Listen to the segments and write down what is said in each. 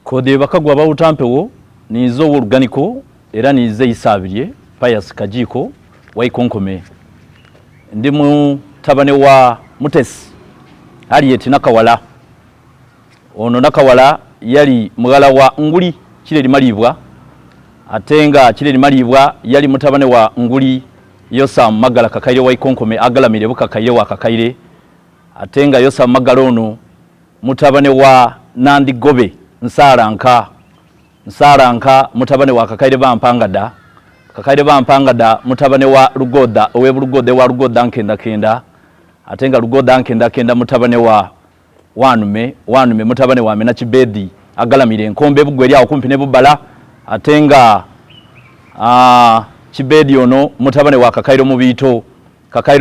Kode bakagwa bawutampewo nizo organiko era nize isabirye Pius Kajiko waikonkome ndi mu tabane wa Mutesi Harriet Nakawala ono Nakawala yali mugala wa Nguli Kireri Malibwa atenga Kireri Malibwa yali mutabane wa Nguli Yosam Magala Kakaire waikonkome agalamire bukakaire wa Kakaire atenga Yosam Magalono mutabane wa Nandi Gobe Nsaranka mutabane wa Kakaire bampangada mutabane wa Rugoda Rugoda wa Rugoda nkenda atenga Rugoda nkenda mutabane wa wanume mutabane wa Mena Kibedi agalamire enkombe bugweri awo kumpi ne bubala atenga Kibedi ono mutabane wa Kakaire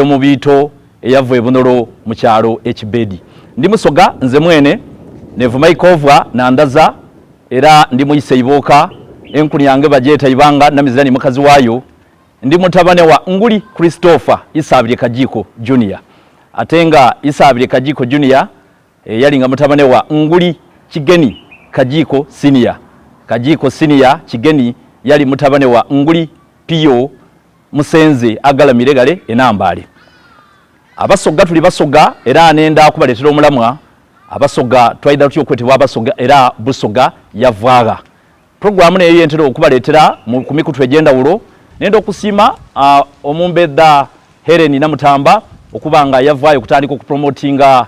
mu biito eyavuye bunoro mu kyalo ekibedi ndi Musoga nze mwene nevuma ikovwa na ndaza era ndi muyise iboka enkuni yange bajeta ibanga na mizani mukazi wayo ndi mutabane wa Nguli Christopher Isabire Kajiko Junior atenga Isabire Kajiko Junior yali nga mutabane wa Nguli Kigeni Kajiko Senior Kigeni yali mutabane wa Nguli Pio Musenze agalamire gale enambale Abasoga tuli basoga era anenda kubaletera omulamwa Abasoga twaida tutyo kwetebwa Abasoga era Busoga yavaaga programu neyo yentera okubaletera mu kumikutu egenda wulo nendo okusima omumbeda Helen Namutamba okubanga yavaayo kutandika okupromotinga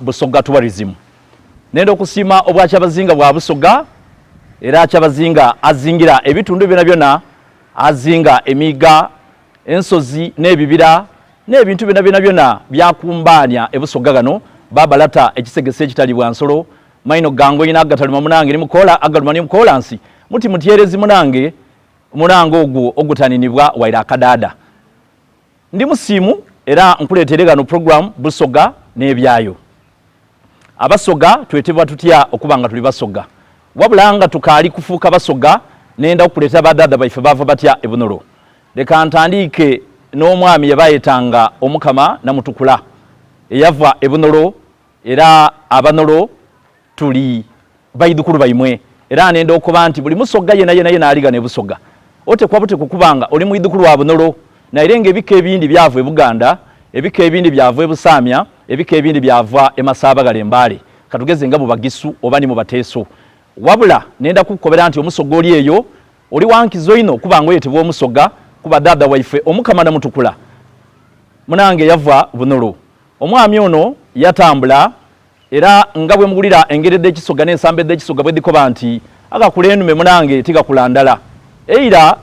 Busoga tourism nendo okusima obwacha bazinga bwa Busoga era achabazinga azingira ebitundu byona azinga emiga ensozi nebibira n'ebintu byona byakumbanya ebusoga gano babalata ekisegese ekitali bwansolo maino gango ina agataluma munange ni mukola agalumani mukola nsi mutiyerezi munange ogwo ogutaninibwa waira akadada ndi musimu era nkuletere gano program Busoga n'ebyayo Abasoga twetebwa tutya okubanga tuli basoga wabulanga tukali kufuka Basoga nenda okuleta badada baife bava batya ebunoro leka ntandike n'omwami yabayetanga omukama na mutukula eyava ebunoro era abanoro tuli bayidukulu bayimwe era nenda okuba nti buli Musoga yena aliga ne Busoga ote kwabute kukubanga oli muidukulu wa bunoro na irenge ebika ebindi byava Buganda ebika ebindi byava Busamya ebika ebindi byava Emasabagale Mbale katugeze nga mu Bagisu obani mu Bateso wabula nenda kukobera nti Omusoga oli eyo oli wankizo ino kubanga oyetebwa Omusoga kuba dada waife omukama na mutukula munange yava bunoro omwami ono yatambula era ngabwe mugulira engerede ekisoga n'ensambedde ekisoga bwedikoba nti agakulenume munange tigakulandala eira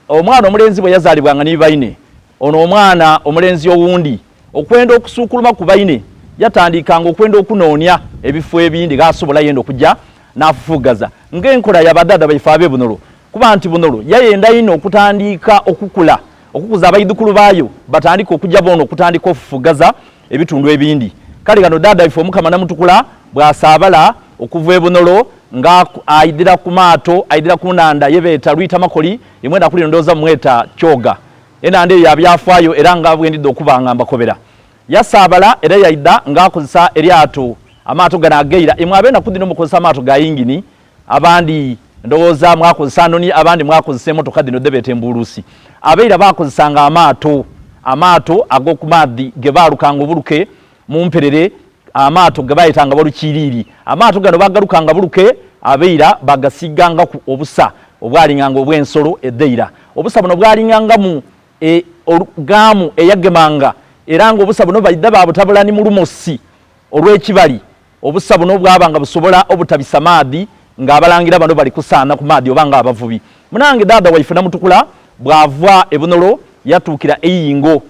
omwana omulenzi bwe yazalibwanga ni baine ono omwana omulenzi owundi okwenda okusukuluma ku baine yatandikanga okwenda okunoonya ebifo ebindi gasobola yenda okujja n'afufugaza ng'enkola yabadada baife abe bunoro kuba nti bunoro yayenda ino okutandika okukuza abayidukulu bayo batandika okujja bono okutandika ofufugaza ebitundu ebindi kale gano dada ifo omukama namutukula bwasabala okuva ebunoro nga aidira ku maato aidira ku nanda yebeta Lwita Makoli imwe nakuli ndoza mweta Kyoga enande yabyafaayo era nga bwendidde okubanga mbakobera yasabala era yaida nga akozesa eryato amaato gana ageira imwe abenda kudino mukozesa amaato ga yingini abandi ndoza mwakozesa noni abandi mwakozesa emotoka dino debete mbulusi abeira bakozesanga amaato agokumadhi gebalukanga buluke mumperere amaato gebayitanga balukiriri amaato gano bagalukanga buluke abeira bagasiganga ku obusa obwalinganga obwensolo edeira obusa buno bwalinganga mu gamu eyagemanga era ngo obusa buno bayida babutabulani mu lumosi olw'ekibali obusa buno bwabanga busobola obutabisa maadi ng'abalangira bano bali kusaana ku maadi obanga abavubi munange dada waife namutukula bwava ebunoro yatuukira eyingo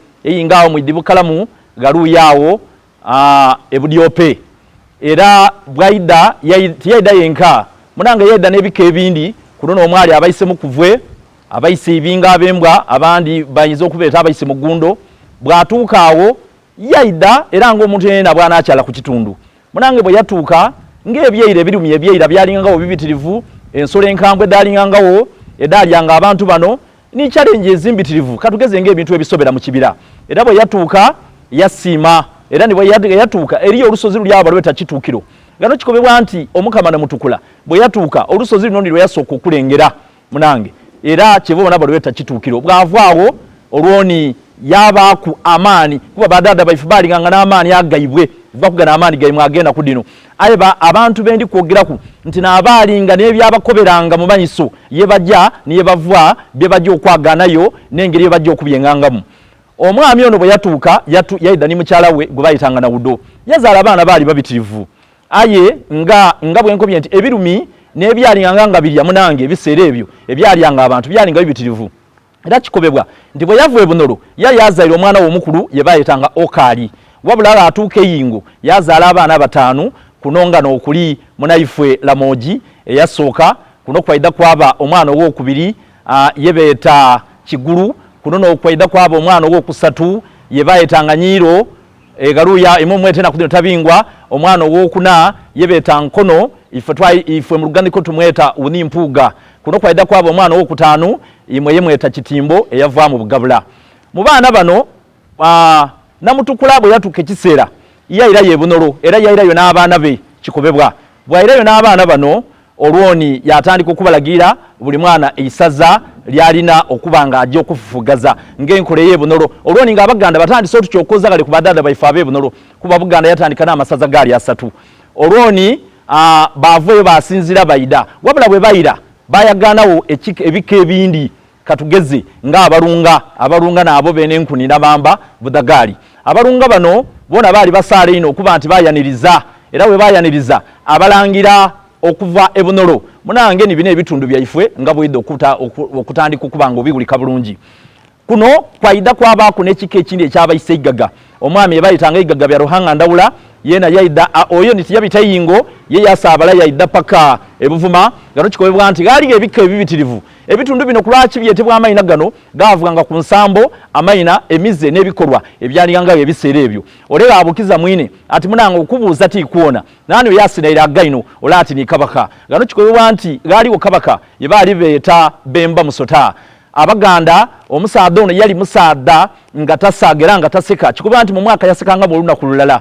awo mwidibukalamu galuyawo ebudyope era bwaida yaida yenka munange yaida nebika ebindi kunono omwali abayise mukuvwe abayise ibinga abembwa abandi bayizo okubeeta abayise mugundo bwatuuka awo yaida era ngo omuntu yenna bwana akyala ku kitundu munange bwe yatuuka ng'ebyeira ebirumye ebyeira byalingangawo bibitirivu ensolo enkambwe edalingangawo edalyanga abantu bano ni challenge ezimbitirivu katugeze ng'ebintu ebisobera mu kibira era bwe yatuuka yasiima era ni bwe yatuuka eriyo olusozi luli abo lweta kituukiro gano kikobebwa nti omukama namutukula bwe yatuuka olusozi luno ndiro yasooka okulengera munange era kyevo bona balweta kituukiro bwavaawo olwoni yabaku amaani kuba badada baifu balinganga n'amaani agaibwe bakugana amaani gaimwe agenda ku dino ayeba abantu bendi kwogeraku nti n'abaalinga n'ebyabakoberanga mu maiso ye bajja niye bavwa bye bajja okwaganayo n'engeri ye bajja okubyengangamu. Omwami ono bwe yatuuka yaida ni mukyala we gwe bayitanga na Wudo yazaala abaana baali babitirivu aye nga bwenkobye nti ebirumi n'ebyalinganga nga birya munange ebiseera ebyo ebyalyanga abantu byalinga bibitirivu era kikobebwa nti bwe yavuye bunolo yazaala omwana w'omukulu ye bayitanga Okali wabula atuuka eyingo yazaala abaana bataanu kunonga n'okuli munayifwe Lamoji eyasooka kuno kwaida kwaba omwana ow'okubiri yebeeta Kigulu kuno n'okwaida kwaba omwana ow'okusatu ye bayitanga Nyiiro egaluya imumwete na kudino tabingwa omwana ow'okuna yebeeta Nkono ifwe mu Lugandiko tumweta Unimpuga kuno kwaida kwaba omwana ow'okutaanu imwe yemweta Kitimbo eyava mu Bugabula. Mu baana bano namutukula bwe yatuuka ekiseera yaira ye bunolo era yairayo n'abaana be kikobebwa bwairayo n'abaana bano olwoni yatandika okubalagira buli mwana eisaza lyalina okubanga ajja okufufugaza ng'enkola y'ebunolo olwoni ng'Abaganda batandise otukyokoza gale ku badada baife ab'ebunolo kuba Buganda yatandika n'amasaza gaali 3 olwoni baavueyo basinzira baida wabula bwe bayira bayaganawo ebika ebindi katugeze ng'abalunga n'abo b'enenkuni n'abamba Budagaali. Abalunga bano bona baali basaala ino okuba nti bayaniriza era bwe bayaniriza abalangira okuva ebunolo munange ni bino ebitundu byaife nga bwidde okutandika okuba nga obiwulika bulungi. Kuno kwaida kwabaako n'ekika ekindi ekyabayise Igaga omwami ebayitanga Igaga bya Ruhanga Ndawula yena yaida oyo nti yabita yingo ye yasaabala yaida paka ebuvuma gano kikobebwa nti gaali ebika ebibitirivu ebitundu bino kulwaki byetebwa amayina gano gaavuganga ku nsambo amayina emize n'ebikolwa ebyalinganga ebiseera ebyo olera abukiza mwine ati munanga okubuuza tikuona nani yasinaira againo olati ni kabaka gano kikobebwa nti gaaliwo kabaka ye baali beeta Bemba Musota Abaganda omusaada ono yali musaada nga tasagera nga taseka kikubwa nti mu mwaka yasekanga mu lunaku lulala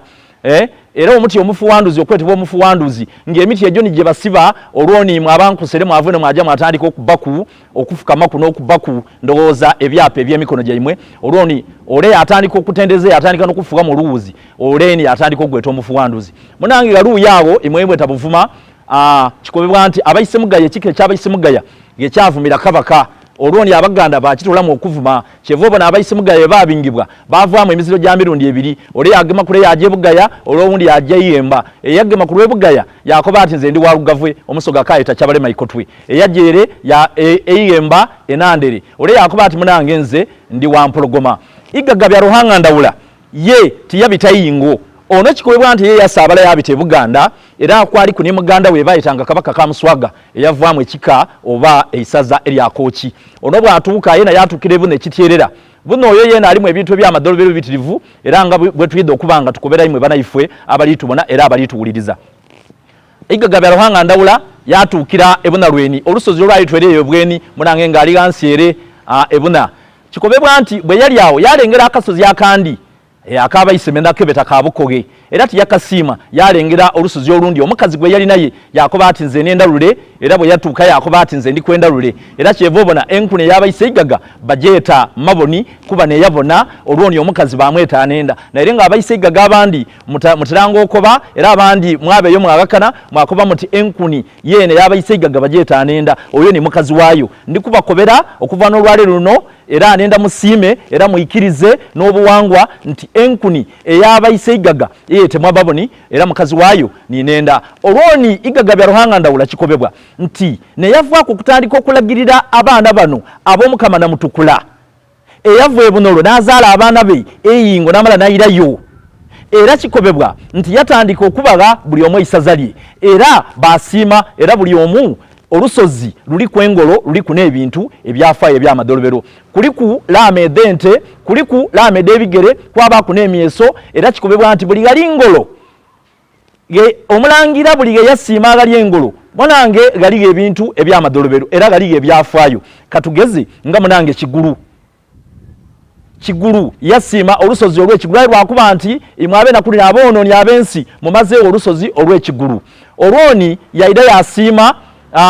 era omuti omufuwanduzi okwetebwa omufuwanduzi ng'emiti egyo ni gye basiba olwoni mwabankusere mwavune mwaja mwatandika okubaku okufukamaku n'okubaku ndowooza ebyapa eby'emikono gyaimwe olwoni ole atandika okutendeza atandika n'okufuga mu luwuzi oleni atandika okugweta omufuwanduzi munange galuuyawo imwebweta buvuma kikobebwa nti abayise mugaya ekika ekyabayise mugaya gekyavumira kabaka olwoni Abaganda bakitolamu okuvuma kyevo bona abayise mugaya babingibwa bavaamu emiziro gya mirundi 2 ole yagema kule yaje Bugaya olwowundi yaje Iyemba eyagema kule Bugaya yakoba ati nze ndi walugavwe omusoga kaita kyabale maikotwe eyajere ya Iyemba enandere ole yakoba ati munange nze ndi wampologoma Igaga bya Ruhanga Ndawula ye tiyabita yingo ono kikobebwa nti ye yasaabala yabite Buganda era kwali kuni Muganda we bayitanga kabaka kamuswaga eyavaamu ekika oba eisaza eryakoki ono bwatuuka yena yatukire bune kitierera buno oyo yena alimu ebintu by'amadolobero bitirivu era nga bwe tuyidde okubanga tukobera imwe banayifwe abali tubona era abali tuwuliriza. Igaga bya Ruhanga Ndawula yatuukira ebuna lweni olusozi olwali twereyo bweni munange ngali gansiere ebuna kikobebwa nti bwe yali awo yalengera akasozi akandi akabayise mendakebeta kabukoge era tiyakasiima yalengera olusozi olundi omukazi gwe yali naye yakoba ati nze n'endalule era bwe yatuuka yakoba ati nze ndi kwendalule era kyevobona enkune yabayise Igaga bajeeta maboni kuba neyabona olwoni omukazi bamweta anenda naye nga abayise Igaga abandi mutiranga okoba era abandi mwabeyo mwagakana mwakoba muti enkuni yene yabayise Igaga bajeeta anenda oyo ni mukazi waayo ndikubakobera okuva n'olwale luno era anenda musiime era muikirize n'obuwangwa nti enkuni eyabayise Igaga eyetebwa baboni era mukazi waayo ninenda olwoni Igaga bya Ruhanga Ndawula kikobebwa nti neyavaako kutandika okulagirira abaana bano ab'omukama namutukula eyavu ebunolo n'azaala abaana be eyingo n'amala n'ayirayo era kikobebwa nti yatandika okubaga buli omu eisaza lye era basiima era buli omu olusozi luli kwengolo luli kuna ebintu ebyafaayo eby'amadolobero kuliku laamede ente kuliku laamede ebigere kwabaku n'emyeso era kikobebwa nti buli gali ngolo omulangira buli yasiima gali engolo munange gali ebintu eby'amadolobero era gali ebyafaayo katugezi nga munange Kigulu Kigulu yasima olusozi olw'ekigulu lwakuba nti imwabe nakulira aboonoonyi ab'ensi mumazeewo olusozi olw'ekigulu. Olwoni yaida yasiima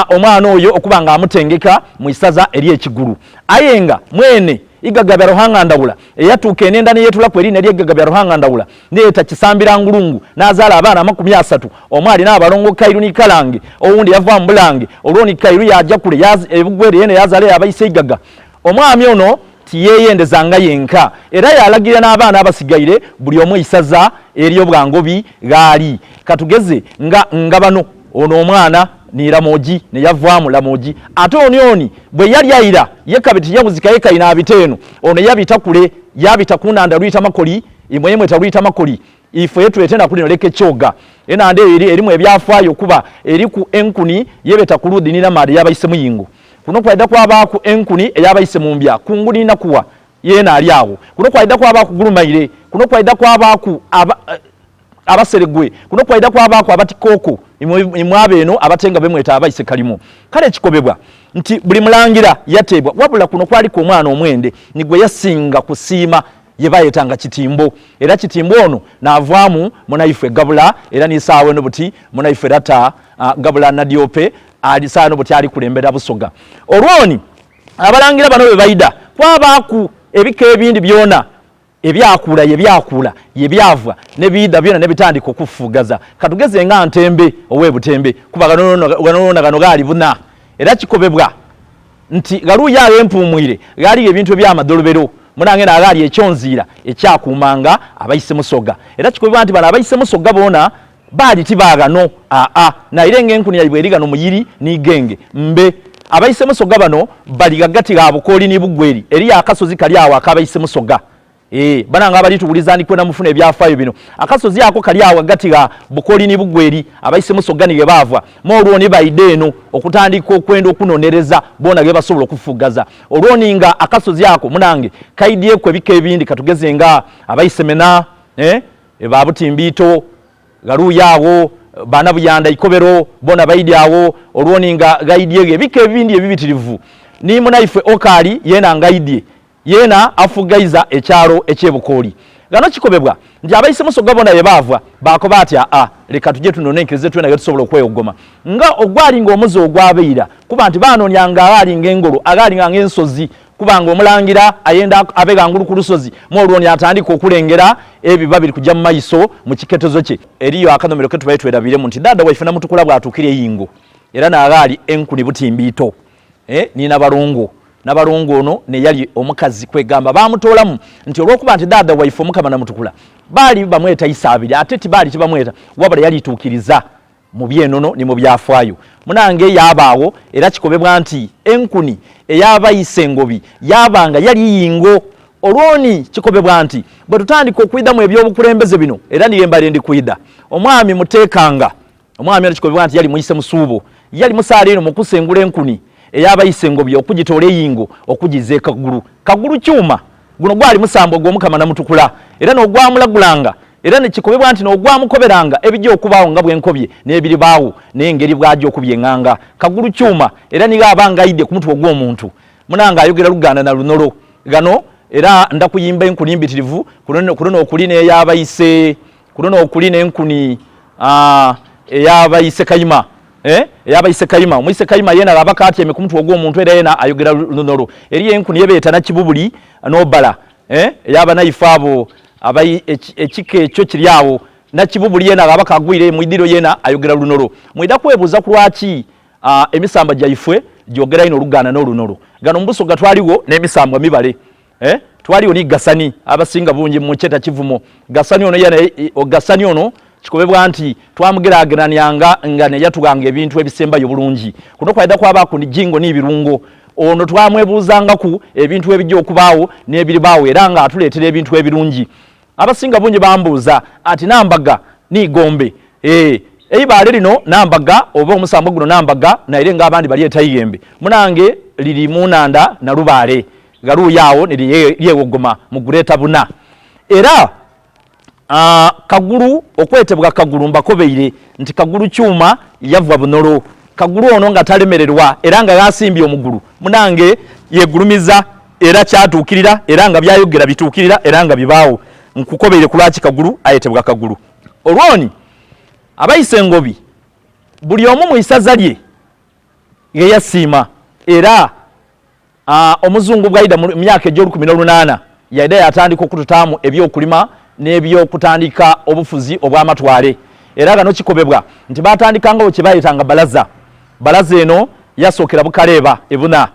omwana oyo okuba nga amutengeka mu isaza ery'ekigulu. Ayenga mwene igagabya Ruhangandawula eyatuuka enenda ne yeetula ku erinnya ly'eggagabya Ruhangandawula neeta Kisambira Ngulungu n'azaala abaana 30. Omwali n'abalongo Kairu ni Kalange owundi yava mu Bulange olwoni Kairu yajja kule ebugwere yene yazaala abayise iggaga. Omwami ono tiyeyendezanga yenka era yalagira n'abaana abasigaire buli omu isaza ery'obwangobi gaali. Katugeze nga bano ono omwana ni Lamoji ne yavaamu Lamoji ate onyoni bwe yali ayira yekabiti yamuzika yekayina abiteeno ono yabita kule yabita kunanda luyita makoli imwe taluyita makoli ifo yetu etena kuli noleke kyoga enande erimu ebyafaayo kuba eri ku enkuni yebeta kuludi nina mali yabayise muyingo kuno kwaida kwabaku enkuni eyabayise mumbya kunguni na kuwa yena ali awo kuno kwaida kwabaku gulumaire kuno kwaida kwabaku abaseregwe kuno kwaida kwabaku abatikoko imwabe eno abatenga bemweta abayise kalimo kale kikobebwa nti buli mulangira yatebwa wabula kuno kwali ku mwana omwende nigwe yasinga kusiima yebayetanga Kitimbo era Kitimbo ono navaamu munaife gabula era nisaawe no buti munaife rata gabula nadiope alisaano buti ali kulembera Busoga. Olwoni abalangira bano bebayida kwabaku ebika ebindi byona ebyakula yebyavwa nebida byona nebitandika okufugaza katugeze nga Ntembe owebutembe kuba gano gali buna era kikobebwa nti galuya empumwire gali ebintu ebyamadolobero munange nagali ekyonzira ekyakumanga abayise Musoga era kikobebwa nti bana abayise Musoga bona bali tibagano na irenge enkuni yabweriga no muyiri ni genge mbe abayise Musoga bano bali gagati ga bukoli ni bugweri eri akasozi kali awo akabayise Musoga bana nga bali tubulizani kwena mufune byafaayo bino akasozi ako kali awo gagati ga bukoli ni bugweri abayise Musoga ni gebavwa molwoni baideno okutandika okwenda okunonereza bona ge basobola okufugaza olwoni nga akasozi ako munange kaidye kwe bike ebindi katugeze nga abayise Mena babutimbito galuyawo bana buyanda ikobero bona baidyawo olwoni nga gaidye bike ebindi ebibitirivu ni munaife okali yena ngaidye yena afugaiza ekyalo ekyebukoli gano kikobebwa nti abayise Musoga bona yebavwa bako batya leka tuje tunonenkeze twena tusobola okweyogoma nga ogwali nga omuzo ogwabeira kuba nti banonyanga ali ngengolo agali nga ensozi kubanga omulangira ayenda abega ngulu ku lusozi molwoni atandika okulengera ebibabiri kujja mu maiso mu kiketozo kye eriyo akanomero ketu bayitwerabire mu nti dada waifuna mutukula bwatukire yingo era nagali enkuni butimbito nina balungu nabalungu ono ne yali omukazi kwegamba bamutolamu nti olwokuba nti dada waifu Mukama na mutukula bali bamweta isabiri ate tibali tibamweta wabala yali tukiriza mu byenono ni mu byafaayo munange yabaawo era kikobebwa nti enkuni eyabayise ngobi yabanga yali yingo olwoni kikobebwa nti bwe tutandika okwida mu ebyobukulembeze bino era niyembale ndi kwida omwami mutekanga omwami era kikobebwa nti yali muyise Musuubo yali musaale eno mukusengula enkuni eyabayise ngobi okugitola eyingo okugize kagulu kyuma guno gwali musambo gw'Omukama na mutukula era n'ogwamulagulanga era ne kikobebwa nti n'ogwamukoberanga ebijja okubaawo nga bwenkobye n'ebiri baawo n'engeri bwajja okubyenganga kagulu kyuma era niga abanga ayidde ku mutwe gw'omuntu munanga ayogera Luganda na Lunolo gano era ndakuyimba enkuni mbitirivu kuno okuli n'eyabayise kuno okuli n'enkuni eyabayise Kayima yabayise Kayima omuyise Kayima yena labaka atye mekumtu ogw'omuntu era yena ayogera Lunolo eri enkuni yebeta na kibubuli n'obala yaba naifabo abayi ekike ekyo kiryawo na kibubuli yena labaka agwire muidiro yena ayogera Lunolo mwida kwebuza kulwaki emisamba jaifwe jogera ino Luganda no Lunolo gano Busoga twaliwo n'emisamba mibale twaliwo ni Gasani abasinga bungi mu kyeta kivumo Gasani ono yena Gasani ono kikobebwa nti twamugerageranyanga nga ne yatuganga ebintu ebisembayo bulungi kuno kwaida kwabaku ni jingo ni birungo ono twamwebuzanga ku ebintu ebijja okubaawo n'ebiri baawo era nga atuleetera ebintu ebirungi abasinga bungi bambuuza ati Nambaga ni Gombe eibale lino Nambaga oba omusambo guno Nambaga naire nga abandi bali etayembe munange liri munanda na Lubaale galuyawo nili yewogoma mu Gureta Buna era kagulu okwetebwa kagulu mbakobeire nti kagulu kyuma yavwa Bunolo kagulu ono nga talemererwa era nga yasimbye omugulu munange yegulumiza era kyatuukirira era nga byayogera bituukirira era nga bibaawo nkukobere ku lwaki kagulu ayetebwa kagulu. Olwoni abayise engobi buli omu mu isaza lye yeyasiima era omuzungu bwayida mu myaka egy'olukumin'olunaana yayida yatandika okututaamu ebyokulima n'ebyokutandika obufuzi obw'amatwale era gano kikobebwa nti batandikangawo kye bayitanga balaza eno yasookera Bukaleeba ebuna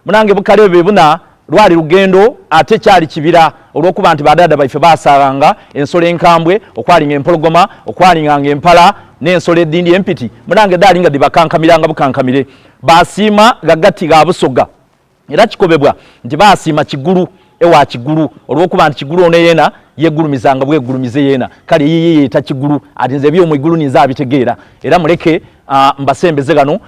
munange Bukaleeba ebuna lwali lugendo ate kyali kibira olw'okuba nti badada baife basaanga ensolo enkambwe okwalinga empologoma okwalinganga empala n'ensolo eddindi empiti munange daali nga dibakankamiranga bukankamire basiima gagati ga Busoga era kikobebwa nti basiima Kigulu ewa Kigulu olw'okuba nti Kigulu ono yeena yeggulumizanga bweggulumize yeena kale yiye yeeta Kigulu ati nze by'omu igulu ninza abitegeera era muleke mbasembeze gano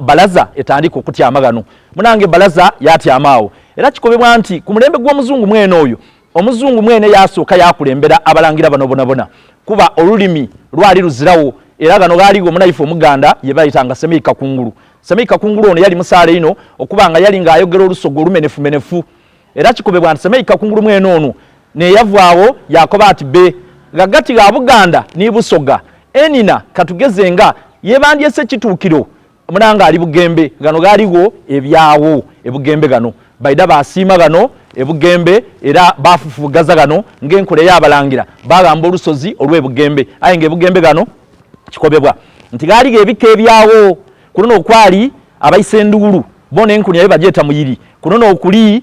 balaza etandika okutyama gano munange balaza yatyamaawo era kikobebwa nti ku mulembe gw'omuzungu mwene oyo omuzungu mwene yasooka yakulembera abalangira bano bonabona kuba olulimi lwali luzirawo era gano gaaligo omunayifu omuganda ye bayitanga Semika Kungulu. Semika Kungulu ono yali musaale ino okuba nga yali ng'ayogera olusogo olumenefumenefu era kikobebwa nti Semika Kungulu mwene ono neyavaawo yakoba ati be gagati ga Buganda ni Busoga enina katugeze nga yebandyese kituukiro munanga ali Bugembe gano gaaligo ebyawo ebugembe gano baida basiima gano ebugembe era bafufugaza gano ng'enkola y'abalangira bagamba olusozi olw'ebugembe aye ng'ebugembe gano kikobebwa nti gaaliga ebika ebyawo kuno okwali abayise enduulu bona enkuni yabe bajeeta muyiri kuno okuli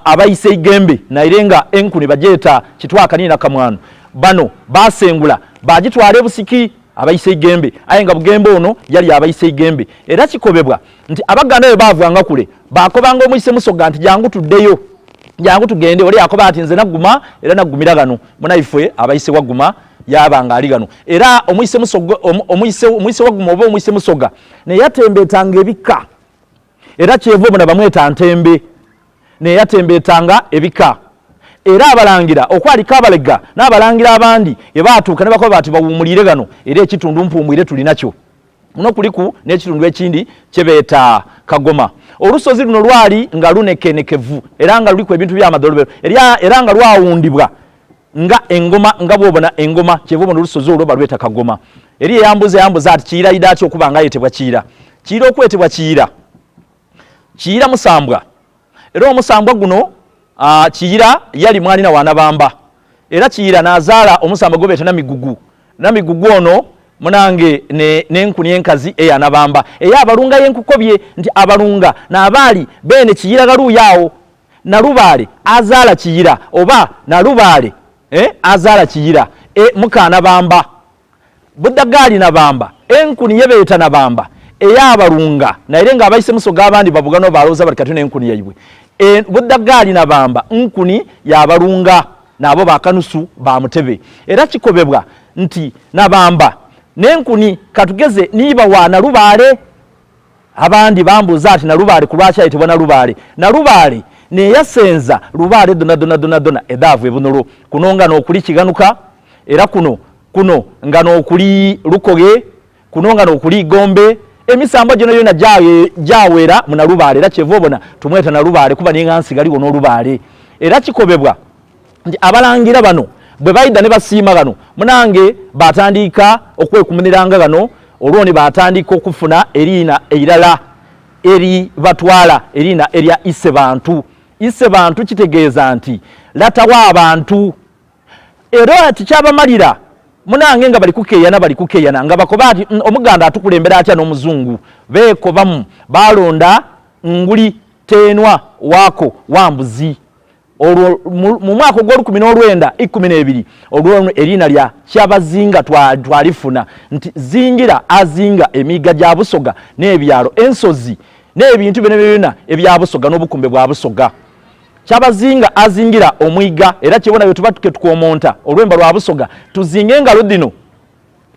abayise igembe nairenga enkuni bajeeta kitwakani na kamwano bano basengula bagitwala ebusiki abayise igembe aye nga Bugembe ono yali abayise igembe era kikobebwa nti abaganda be bavanga kule bakobanga omuyise Musoga nti jangu tuddeyo jangu tugende oli akoba ati nze naguma era nagumira gano munayifwe abayise waguma yabanga ali gano era omuyise Musoga omuyise waguma oba omuyise Musoga ne yatembetanga ebika era kyevo bona bamweta ntembe ne yatembetanga ebika era abalangira okwalika abalega n'abalangira abandi ebaatuuka ne bakoba bati bawumulire gano era ekitundu mpuumwire tuli nakyo muno kuliku n'ekitundu ekindi kyebeeta Kagoma. Olusozi luno lwali nga lunekenekevu era nga luliku ebintu by'amadolobero era nga lwawundibwa nga engoma nga bwobona engoma kyebobona olusozi olwo balweta Kagoma. Eri yambuza ati Kiyira idaaki okuba nga ayetebwa Kiyira. Kiyira okwetebwa Kiyira Musambwa era omusambwa guno Kiyira yali mwalina wanabamba era Kiyira nazaala omusambwa gobeeta Namigugu ono munange n'enkuni enkazi eyanabamba abalunga yenkukobye nti abalunga n'abaali bene Kiyira galuuyawo Nalubaale azaala Kiyira oba Nalubaale azaala Kiyira mukanabamba Buddagali nabamba enkuni yebeeta nabamba abalunga naye nga abayise Musoga abandi babugano balooza bali katuna enkuni yaibwe Buddagali nabamba nkuni yabalunga nabo bakanusu ba Mutebe era kikobebwa nti nabamba n'enkuni katugeze niba wa Nalubaale abandi bambuza ati Nalubaale kulwaki ayitibwa Nalubaale ne yasenza Lubaale dona edaavu ebunolo kuno nga n'okuli Kiganuka era kuno nga n'okuli Lukoge kuno nga n'okuli Gombe emisambo gino yona jawera mu Nalubaale era kyevobona tumweta Nalubaale kuba n'engansi galiwo n'Olubaale era kikobebwa nti abalangira bano bwe bayida ne basiima gano munange batandika okwekumuniranga gano olwoni batandika okufuna eriina eirala eri batwala eriina erya isse bantu kitegeeza nti latawa abantu era tikyabamalira munange nga bali kukeeyana nga bakoba ati omuganda atukulembera atya n'omuzungu beekobamu balonda nguli tenwa wako wambuzi olwo mu mwaka gw'Olwenda-12 olwo eriina lya Kyabazinga twalifuna nti zingira azinga emiga gya Busoga n'ebyalo ensozi n'ebintu byonna ebya Busoga n'obukumbe bwa Busoga Kyabazinga azingira omwiga era kyebona bwe tubatuke tukomonta olwemba lwa Busoga tuzinge engalo dino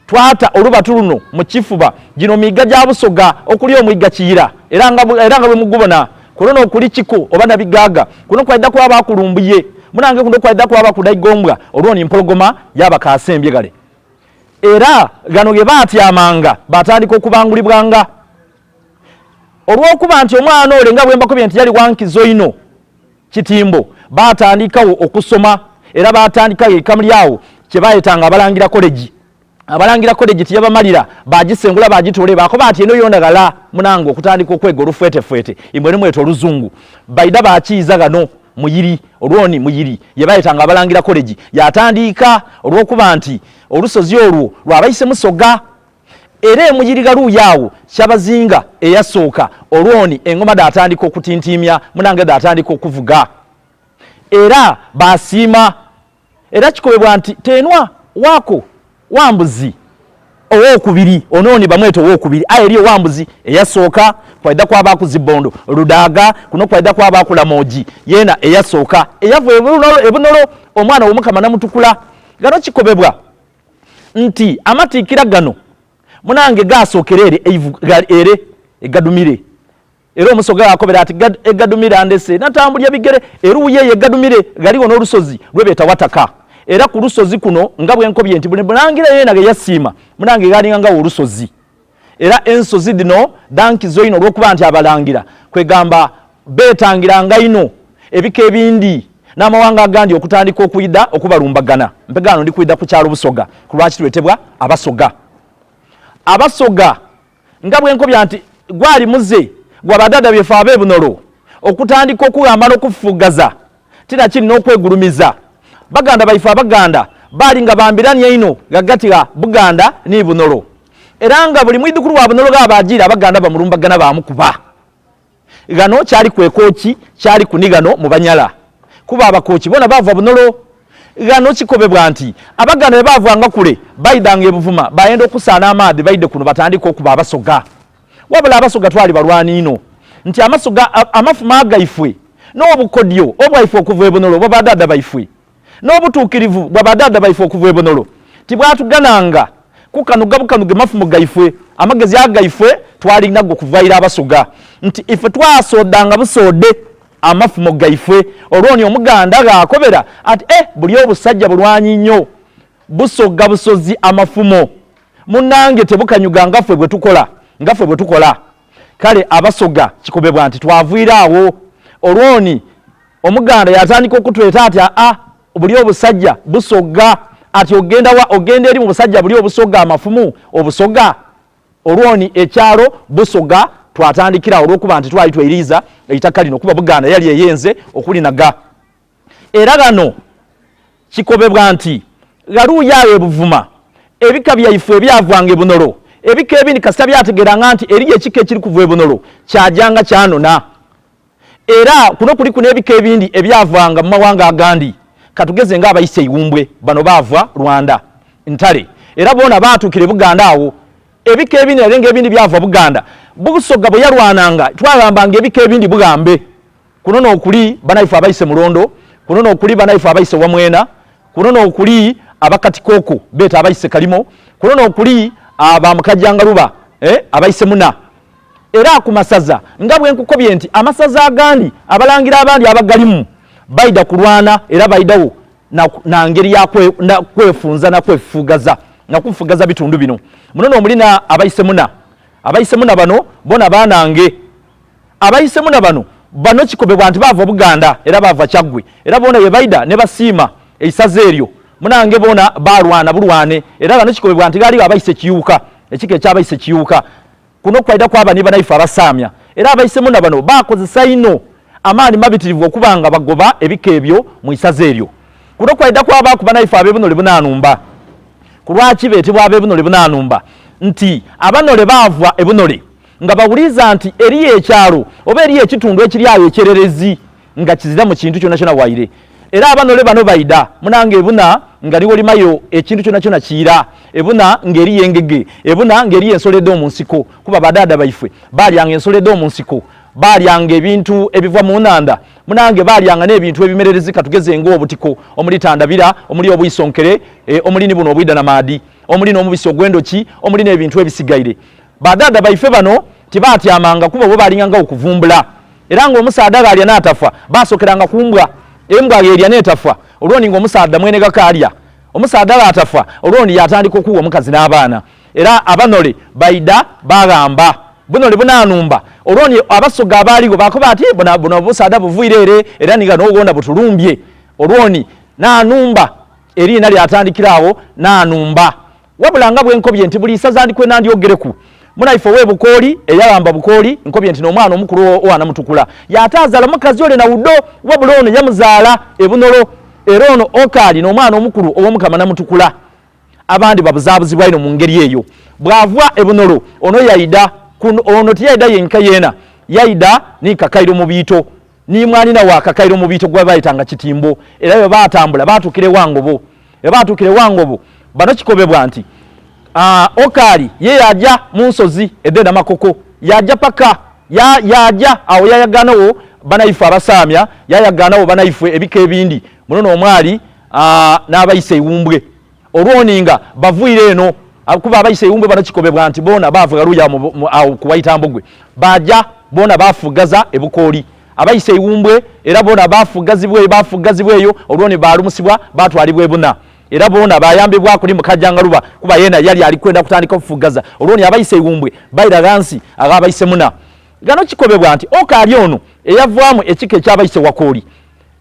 twata olubatu luno mu kifuba gino miga gya Busoga okuli omwiga Kiyira era nga bwe mugubona kuno okuli Kiko oba Nabigaga kuno kwaida kwa bakulumbuye munange kuno kwaida kwa bakudayigombwa olwoni empologoma yabakasembye gale era gano ge batyamanga batandika okubangulibwanga olw'okuba nti omwana ole nga bwe mbakobye nti yali wankizo ino Kitimbo batandikawo okusoma era batandikawo ekamulyawo kyebayetanga abalangira college. Abalangira college tiyabamalira bagisengula bagitole bakoba ati eno yondagala munango okutandika okwega olufwetefwete imwe nemweto oluzungu baida bakiiza gano muyiri olwoni muyiri yebayetanga abalangira college yatandika olwokuba nti olusozi olwo lwabayise Busoga era muyiri galu yawo kyabazinga eyasooka olwoni engoma datandika okutintimya munange datandika okuvuga era basiima era kikobebwa nti tenwa wako wambuzi owokubiri ononi bamweto owokubiri ayeri wambuzi eyasooka kwaida kwaba kuzibondo ludaga kuno kwaida kwaba kulamoji yena eyasooka eyavu ebunolo omwana omukama namutukula gano kikobebwa nti amatikira gano munange gasookerere ere egadumire era Omusoga yakobera ati egadumire andese natambulya bigere eruye yegadumire galiwo n'olusozi lwebeta wataka era ku lusozi kuno nga bwenkobye nti bulangira yena yasiima munange galinga nga olusozi era ensozi dino danki zoino olwokuba nti abalangira kwegamba betangira nga ino ebika ebindi n'amawanga agandi okutandika okuyida okubalumbagana mpegano ndi kuyida ku kyalo Busoga ku lwaki tuletebwa abasoga nga bwenkobya nti gwali muze gwabadada byefe ab'ebunolo okutandika okugamba n'okufugaza tina kiri n'okwegulumiza baganda baife abaganda bali nga bambiranye ino gagati ga Buganda ni Bunolo era nga buli mwidukulu wa Bunolo gabajira abaganda bamulumbagana bamukuba gano kyali kwekoki kyali kunigano mu Banyala kuba abakoki bona bava Bunolo gano kikobebwa nti abaganda bavanga kule baidanga ebuvuma bayenda okusana amaadi baide kuno batandika okuba Abasoga wabula Abasoga twali balwani ino nti amasoga amafuma agaifwe n'obukodyo obwaife okuva ebunolo babadada baifwe n'obutuukirivu babadada baifwe okuva ebunolo tibwatugananga kukanugabukanuge mafumu gaifwe amagezi agaifwe twalina go kuvaira Abasoga nti ife twasodanga busode amafumu gaifwe olwoni omuganda gakobera ati buli obusajja bulwanyi nnyo Busoga busozi amafumo munange tebukanyuga ngafwe bwe tukola kale Abasoga kikobebwa nti twavuiraawo olwoni omuganda yatandika okutweta ati buli obusajja Busoga ati ogenda eri mu busajja buli obusoga amafumu obusoga olwoni ekyalo Busoga twatandikira olwokuba nti twali tweriza eitaka lino kuba Buganda yali eyenze okulinaga era gano kikobebwa nti galuyayo ebuvuma ebika byaife ebyavanga ebunolo ebika ebindi kasita byategeranga nti eri ekika ekiri kuva ebunolo kyajanga kyanona era kuno kuli n'ebika ebindi ebyavanga mu mawanga agandi katugeze nga abayise Iwumbwe bano bava Rwanda ntale era bona batukire Buganda awo ebika ebindi erenga ebindi byava Buganda Busoga bwe yalwananga twagambanga ebika ebindi bugambe kuno n'okuli banaife abayise Mulondo kuno n'okuli banaife abayise Wamwena kuno n'okuli abakatikoko beta abayise Kalimo kuno n'okuli abamukajjangaluba abayise Muna era ku masaza nga bwenkukobye nti amasaza agandi abalangira abandi abagalimu baida kulwana era baidawo na ngeri ya kwefunza na kwefugaza na kufugaza bitundu bino muno omulina abayise Muna bano bona banange abayise Muna bano kikobebwa nti bava Buganda era bava Kyaggwe era bona ye baida ne basiima eisaze eryo munange bona balwana bulwane era bano kikobebwa nti gali abayise Kiyuka ekike ekyabayise Kiyuka kuno kwaida kwaba ni banaife abasamya era abayise Muna bano bakozesa ino amaani mabitirivu okubanga bagoba ebika ebyo mu isaze eryo kuno kwaida kwaba ku banaife ab'ebunole bunanumba kulwaki betebwa ab'ebunole bunanumba nti abanole bavwa ebunole nga bawuliza nti eri ekyalo oba eri ekitundu ekiryayo ekyererezi nga kizira mu kintu kyonna kyonna waire era abanole bano baida munange ebuna nga liwo limayo ekintu kyonna kyonna kiira ebuna ngeri yengege ebuna ngeri ensoledde omu nsiko kuba badada baife balyanga ensoledde omu nsiko balyanga ebintu ebiva mu nnanda munange balyanga n'ebintu ebimererezi katugeze ng'obutiko omuli tandabira omuli obuisonkere omuli ni buno obwida na maadi omuli n'omubisi ogw'endoki omuli n'ebintu ebisigaire badada baife bano tibatyamanga kuba bo balinganga okuvumbula era ng'omusaada galya n'atafa basokeranga kumbwa embwa yerya n'etafa olwoni ng'omusaada mwene gakalya omusaada atafa olwoni yatandika okuwa omukazi n'abaana era abanole baida bagamba buno libunanumba olwoni abasoga abaligo bakoba ati buno busada buvuirere era niga nogonda butulumbye olwoni nanumba erina lyatandikirawo nanumba wabulanga bwenkobye nti buli sazandikwe nandyogereku munaife we bukoli eyalamba bukoli nkobye nti n'omwana omukulu owana mutukula yatazaala mukazi ole na uddo wabula ono yamuzaala ebunolo era ono okali n'omwana omukulu ow'omukama namutukula abandi babuzaabuzibwa ino mu ngeri eyo bwavwa ebunolo ono yaida ono tiyaida yenka yena yaida ni kakairo mu biito ni mwanina wa kakairo mu biito gwe bayitanga Kitimbo era bwe batambula batukire wangobo bano kikobebwa nti okali ye yaja mu nsozi edda makoko yaja paka yaja awo yayaganawo banaifu abasamya yayaganawo banaifu ebika ebindi munono omwali n'abayise iwumbwe olwoninga bavuire eno kuba abayise iwumbwe bano kikobebwa nti bona bavuga luya awo kuwayitambogwe baja bona bafugaza ebukoli abayise iwumbwe era bona bafugazibweyo olwoni balumusibwa batwalibwa ebuna era bona bayambibwa kuli mukajjangaluba kuba yena yali alikwenda kutandika okufugaza olwoni abayise iwumbwe bayira gansi abayise muna gano kikobebwa nti okali ono eyavwamu ekika ekyabayise wakoli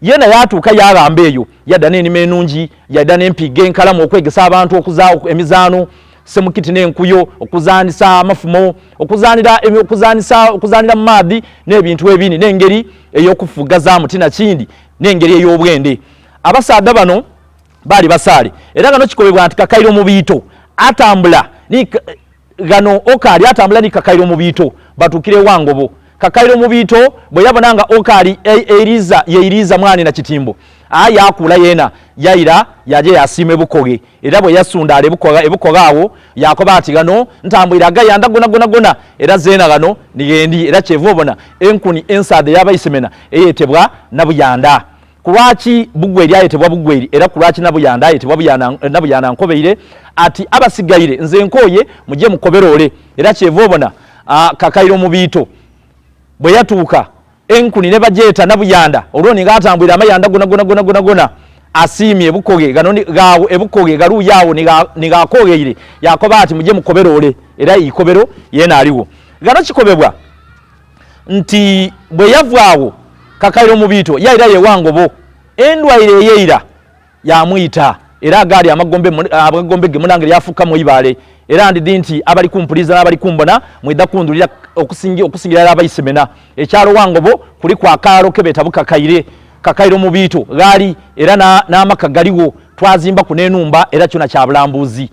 yena yatuuka yagamba eyo yadda n'enima enungi yadda n'empiga enkalamu okwegesa abantu okuzaawo emizaano semukiti n'enkuyo okuzaanisa amafumo okuzaanira mu maadhi n'ebintu ebindi n'engeri ey'okufugaza mutina kindi n'engeri ey'obwende abasaadda bano bali basaale era gano kikobebwa nti kakairo mu biito atambula gano okali atambula ni kakairo mu biito batukire wangobo kakairo mu biito bwe yabonanga okali yeiriza mwani na Kitimbo yakula yena yaira yaje yasime bukoge era bwe yasunda ale ebukoga awo yakoba ati gano ntambwira gayanda gona era zena gano nigendi era kyevobona enkuni ensade yabayisemena eyetebwa nabuyanda kulwaki bugweri ayetebwa bugweri era kulwaki nabuyanda ayetebwa nabuyanda nkobeire ati abasigaire nze nkoye mujye mukoberole era kyevobona kakairo mu biito bwe yatuuka enkuni ne bajeta nabuyanda olwoni ngatambwira amayanda gona asimye bukoge gano gawo ebukoge galu yawo nigakogeire yakoba ati mujye mukoberole era ikobero yena aliwo gano kikobebwa nti bwe yavaawo kakairo mu biito yaira yewangobo endwaire yeira yamwita era gali amagombe ge munange yafuka mu ibale era ndidi nti abali kumpuliza n'abali kumbona mwida kundulira okusingira abayisemena ekyalo wangobo kuli kwa kalo kebeta kakairo mu biito gali era n'amaka galiwo twazimba kunenumba era kyona kya bulambuzi